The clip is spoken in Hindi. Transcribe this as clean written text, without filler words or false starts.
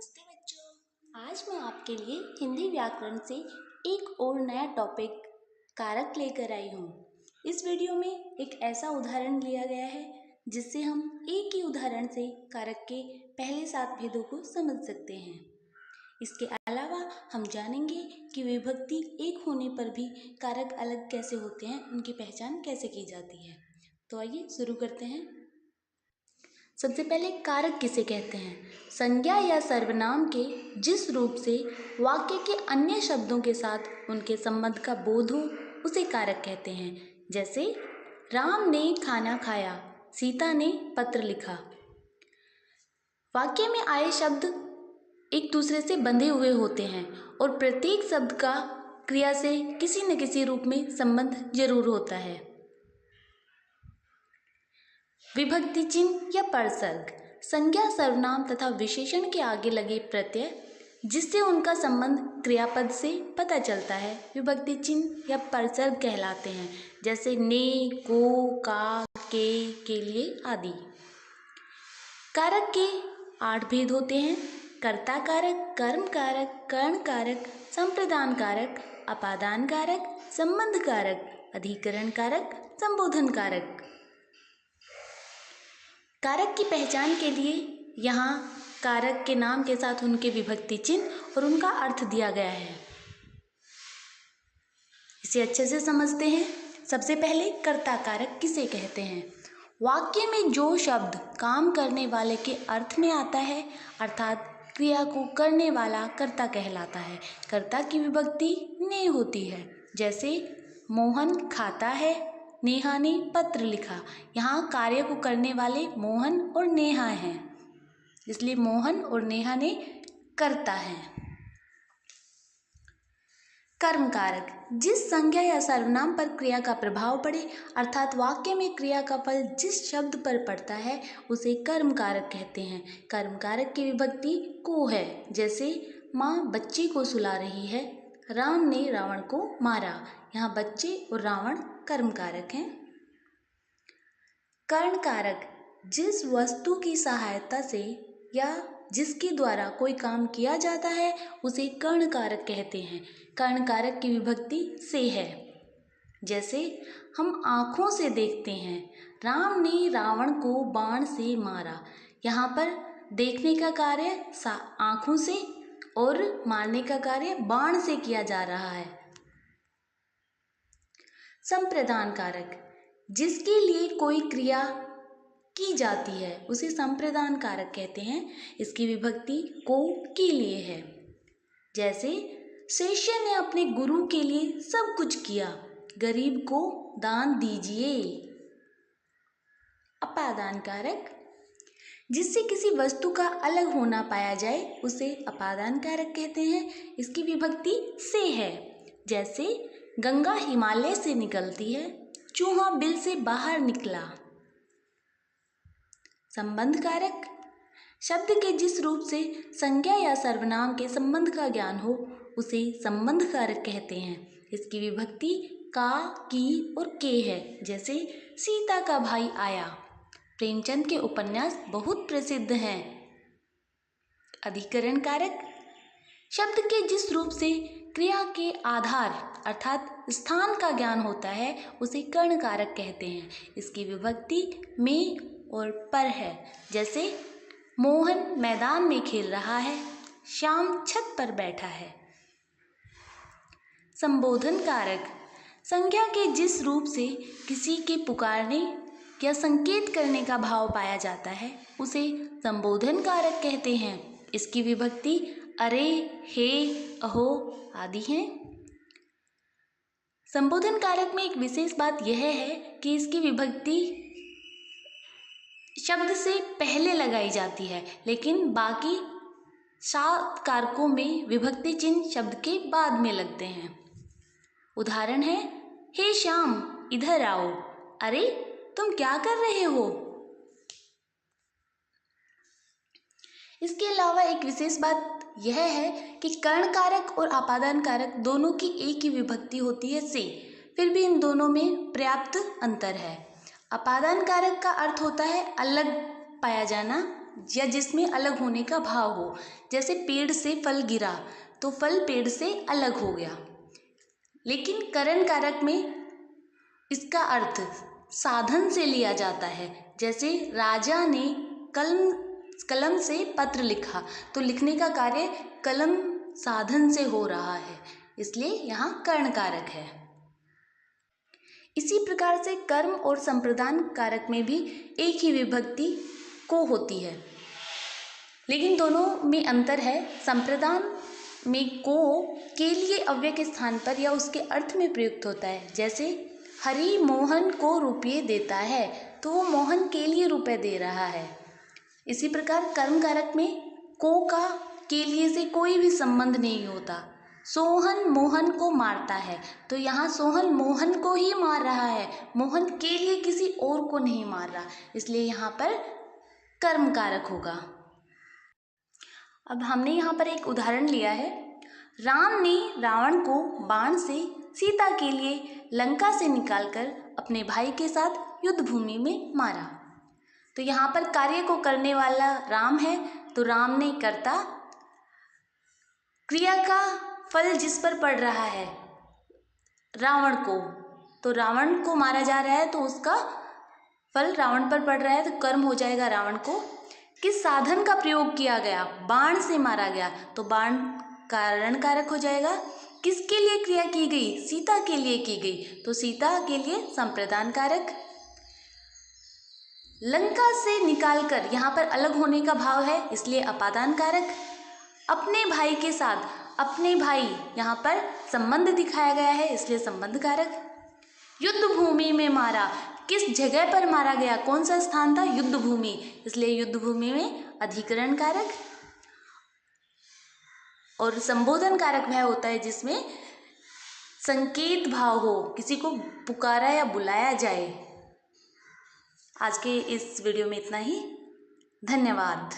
नमस्ते बच्चों। आज मैं आपके लिए हिंदी व्याकरण से एक और नया टॉपिक कारक लेकर आई हूँ। इस वीडियो में एक ऐसा उदाहरण लिया गया है जिससे हम एक ही उदाहरण से कारक के पहले 7 भेदों को समझ सकते हैं। इसके अलावा हम जानेंगे कि विभक्ति एक होने पर भी कारक अलग कैसे होते हैं, उनकी पहचान कैसे की जाती है। तो आइए शुरू करते हैं। सबसे पहले कारक किसे कहते हैं? संज्ञा या सर्वनाम के जिस रूप से वाक्य के अन्य शब्दों के साथ उनके संबंध का बोध हो उसे कारक कहते हैं। जैसे राम ने खाना खाया, सीता ने पत्र लिखा। वाक्य में आए शब्द एक दूसरे से बंधे हुए होते हैं और प्रत्येक शब्द का क्रिया से किसी न किसी रूप में संबंध जरूर होता है। विभक्ति चिन्ह या परसर्ग संज्ञा, सर्वनाम तथा विशेषण के आगे लगे प्रत्यय जिससे उनका संबंध क्रियापद से पता चलता है, विभक्ति चिन्ह या परसर्ग कहलाते हैं। जैसे ने, को, का, के लिए आदि। कारक के 8 भेद होते हैं। कर्ता कारक, कर्म कारक, कर्ण कारक, संप्रदान कारक, अपादान कारक, संबंध कारक, अधिकरण कारक, संबोधन कारक। कारक की पहचान के लिए यहाँ कारक के नाम के साथ उनके विभक्ति चिन्ह और उनका अर्थ दिया गया है। इसे अच्छे से समझते हैं। सबसे पहले कर्ता कारक किसे कहते हैं? वाक्य में जो शब्द काम करने वाले के अर्थ में आता है अर्थात क्रिया को करने वाला कर्ता कहलाता है। कर्ता की विभक्ति ने होती है। जैसे मोहन खाता है, नेहा ने पत्र लिखा। यहाँ कार्य को करने वाले मोहन और नेहा हैं, इसलिए मोहन और नेहा ने कर्ता है। कर्म कारक जिस संज्ञा या सर्वनाम पर क्रिया का प्रभाव पड़े अर्थात वाक्य में क्रिया का फल जिस शब्द पर पड़ता है उसे कर्म कारक कहते हैं। कर्म कारक की विभक्ति को है। जैसे माँ बच्चे को सुला रही है, राम ने रावण को मारा। यहाँ बच्चे और रावण कर्म कारक हैं। कर्ण कारक जिस वस्तु की सहायता से या जिसके द्वारा कोई काम किया जाता है उसे कर्ण कारक कहते हैं। कर्ण कारक की विभक्ति से है। जैसे हम आँखों से देखते हैं, राम ने रावण को बाण से मारा। यहाँ पर देखने का कार्य आँखों से और मारने का कार्य बाण से किया जा रहा है। संप्रदान कारक जिसके लिए कोई क्रिया की जाती है उसे संप्रदान कारक कहते हैं। इसकी विभक्ति को के लिए है। जैसे शिष्य ने अपने गुरु के लिए सब कुछ किया, गरीब को दान दीजिए। अपादान कारक जिससे किसी वस्तु का अलग होना पाया जाए उसे अपादान कारक कहते हैं। इसकी विभक्ति से है। जैसे गंगा हिमालय से निकलती है, चूहा बिल से बाहर निकला। संबंध कारक शब्द के जिस रूप से संज्ञा या सर्वनाम के संबंध का ज्ञान हो उसे संबंध कारक कहते हैं। इसकी विभक्ति का, की और के है। जैसे सीता का भाई आया। प्रेमचंद के उपन्यास बहुत प्रसिद्ध हैं। अधिकरण कारक शब्द के जिस रूप से क्रिया के आधार अर्थात स्थान का ज्ञान होता है उसे कर्ण कारक कहते हैं। इसकी विभक्ति में और पर है। जैसे मोहन मैदान में खेल रहा है, श्याम छत पर बैठा है। संबोधन कारक संज्ञा के जिस रूप से किसी के पुकारने या संकेत करने का भाव पाया जाता है उसे संबोधन कारक कहते हैं। इसकी विभक्ति अरे, हे, अहो आदि हैं। संबोधन कारक में एक विशेष बात यह है कि इसकी विभक्ति शब्द से पहले लगाई जाती है, लेकिन बाकी 7 कारकों में विभक्ति चिन्ह शब्द के बाद में लगते हैं। उदाहरण है, हे श्याम इधर आओ। अरे तुम क्या कर रहे हो? इसके अलावा एक विशेष बात यह है कि कर्ण कारक और अपादान कारक दोनों की एक ही विभक्ति होती है से, फिर भी इन दोनों में पर्याप्त अंतर है। अपादान कारक का अर्थ होता है अलग पाया जाना, या जिसमें अलग होने का भाव हो। जैसे पेड़ से फल गिरा तो फल पेड़ से अलग हो गया। लेकिन करण कारक में इसका अर्थ साधन से लिया जाता है। जैसे राजा ने कलम से पत्र लिखा तो लिखने का कार्य कलम साधन से हो रहा है, इसलिए यहाँ कर्ण कारक है। इसी प्रकार से कर्म और संप्रदान कारक में भी एक ही विभक्ति को होती है, लेकिन दोनों में अंतर है। संप्रदान में को के लिए अव्यय के स्थान पर या उसके अर्थ में प्रयुक्त होता है। जैसे हरि मोहन को रुपये देता है तो वो मोहन के लिए रुपये दे रहा है। इसी प्रकार कर्म कारक में को का के लिए से कोई भी संबंध नहीं होता। सोहन मोहन को मारता है तो यहाँ सोहन मोहन को ही मार रहा है, मोहन के लिए किसी और को नहीं मार रहा, इसलिए यहाँ पर कर्म कारक होगा। अब हमने यहाँ पर एक उदाहरण लिया है। राम ने रावण को बाण से सीता के लिए लंका से निकालकर अपने भाई के साथ युद्ध भूमि में मारा। तो यहाँ पर कार्य को करने वाला राम है, तो राम ने कर्ता, क्रिया का फल जिस पर पड़ रहा है रावण को, तो रावण को मारा जा रहा है तो उसका फल रावण पर पड़ रहा है, तो कर्म हो जाएगा रावण को। किस साधन का प्रयोग किया गया, बाण से मारा गया, तो बाण कारण कारक हो जाएगा। किसके लिए क्रिया की गई, सीता के लिए की गई, तो सीता के लिए संप्रदान कारक। लंका से निकालकर, यहाँ पर अलग होने का भाव है इसलिए अपादान कारक। अपने भाई के साथ, अपने भाई यहाँ पर संबंध दिखाया गया है इसलिए संबंध कारक। युद्ध भूमि में मारा, किस जगह पर मारा गया, कौन सा स्थान था, युद्ध भूमि, इसलिए युद्ध भूमि में अधिकरण कारक। और संबोधन कारक वह होता है जिसमें संकेत भाव हो, किसी को पुकारा या बुलाया जाए। आज के इस वीडियो में इतना ही। धन्यवाद।